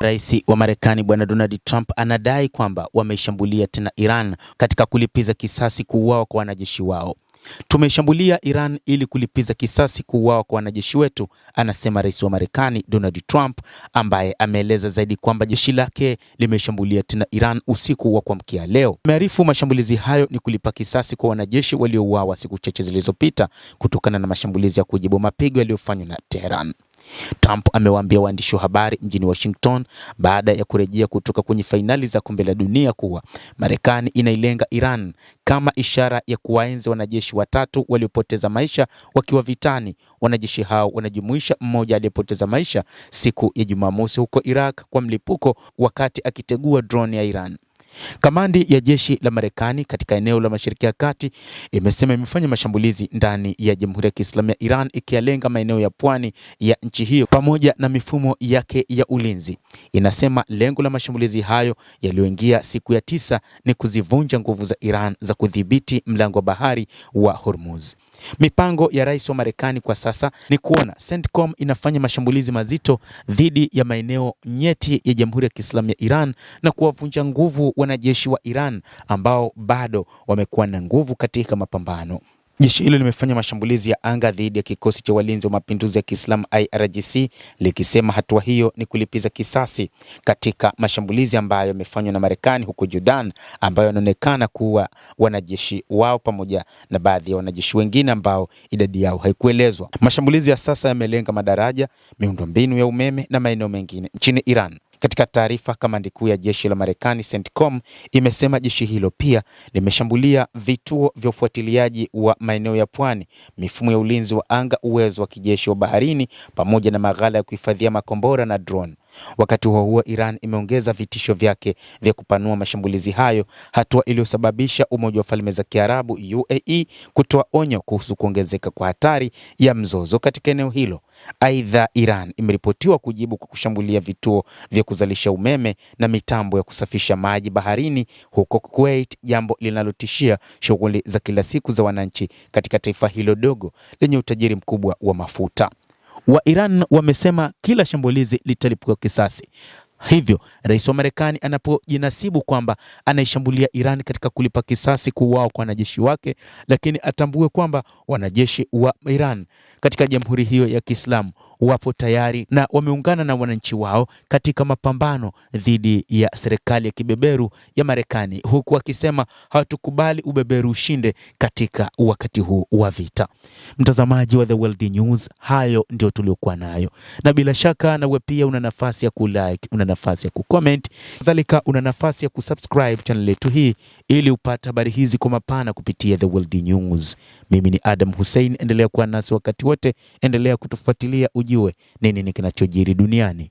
Rais wa Marekani Bwana Donald Trump anadai kwamba wameishambulia tena Iran katika kulipiza kisasi kuuawa kwa wanajeshi wao. Tumeshambulia Iran ili kulipiza kisasi kuuawa kwa wanajeshi wetu, anasema Rais wa Marekani Donald Trump, ambaye ameeleza zaidi kwamba jeshi lake limeshambulia tena Iran usiku wa kuamkia leo. Amearifu mashambulizi hayo ni kulipa kisasi kwa wanajeshi waliouawa siku chache zilizopita kutokana na mashambulizi ya kujibu mapigo yaliyofanywa na Tehran. Trump amewaambia waandishi wa habari mjini Washington baada ya kurejea kutoka kwenye fainali za kombe la dunia kuwa Marekani inailenga Iran kama ishara ya kuwaenzi wanajeshi watatu waliopoteza maisha wakiwa vitani. Wanajeshi hao wanajumuisha mmoja aliyepoteza maisha siku ya Jumamosi huko Iraq kwa mlipuko wakati akitegua drone ya Iran. Kamandi ya jeshi la Marekani katika eneo la Mashariki ya Kati imesema imefanya mashambulizi ndani ya Jamhuri ya Kiislamu ya Iran ikilenga maeneo ya pwani ya nchi hiyo pamoja na mifumo yake ya ulinzi. Inasema lengo la mashambulizi hayo yaliyoingia siku ya 9 ni kuzivunja nguvu za Iran za kudhibiti mlango wa bahari wa Hormuz. Mipango ya rais wa Marekani kwa sasa ni kuona CENTCOM inafanya mashambulizi mazito dhidi ya maeneo nyeti ya Jamhuri ya Kiislamu ya Iran na kuwavunja nguvu wanajeshi wa Iran ambao bado wamekuwa na nguvu katika mapambano. Jeshi hilo limefanya mashambulizi ya anga dhidi ya kikosi cha walinzi wa mapinduzi ya Kiislamu IRGC, likisema hatua hiyo ni kulipiza kisasi katika mashambulizi ambayo yamefanywa na Marekani huko Jordan, ambayo yanaonekana kuwa wanajeshi wao pamoja na baadhi ya wanajeshi wengine ambao idadi yao haikuelezwa. Mashambulizi ya sasa yamelenga madaraja, miundombinu ya umeme na maeneo mengine nchini Iran. Katika taarifa, kamandi kuu ya jeshi la Marekani CENTCOM imesema jeshi hilo pia limeshambulia vituo vya ufuatiliaji wa maeneo ya pwani, mifumo ya ulinzi wa anga, uwezo wa kijeshi wa baharini pamoja na maghala ya kuhifadhia makombora na drone. Wakati huo Iran imeongeza vitisho vyake vya kupanua mashambulizi hayo, hatua iliyosababisha Umoja wa Falme za Kiarabu UAE kutoa onyo kuhusu kuongezeka kwa hatari ya mzozo katika eneo hilo. Aidha, Iran imeripotiwa kujibu kwa kushambulia vituo vya kuzalisha umeme na mitambo ya kusafisha maji baharini huko Kuwait, jambo linalotishia shughuli za kila siku za wananchi katika taifa hilo dogo lenye utajiri mkubwa wa mafuta. Wa Iran wamesema kila shambulizi litalipwa kisasi. Hivyo, rais wa Marekani anapojinasibu kwamba anaishambulia Iran katika kulipa kisasi kuuawa kwa wanajeshi wake, lakini atambue kwamba wanajeshi wa Iran katika Jamhuri hiyo ya Kiislamu wapo tayari na wameungana na wananchi wao katika mapambano dhidi ya serikali ya kibeberu ya Marekani, huku wakisema hawatukubali ubeberu ushinde katika wakati huu wa vita. Mtazamaji wa The World News, hayo ndio tuliokuwa nayo, na bila shaka nawe pia una nafasi ya kulike, una nafasi ya kucomment, kadhalika una nafasi ya kusubscribe channel yetu hii ili upate habari hizi kwa mapana kupitia The World News. Mimi ni Adam Hussein, endelea kuwa nasi wakati wote, endelea kutufuatilia ujue nini kinachojiri duniani.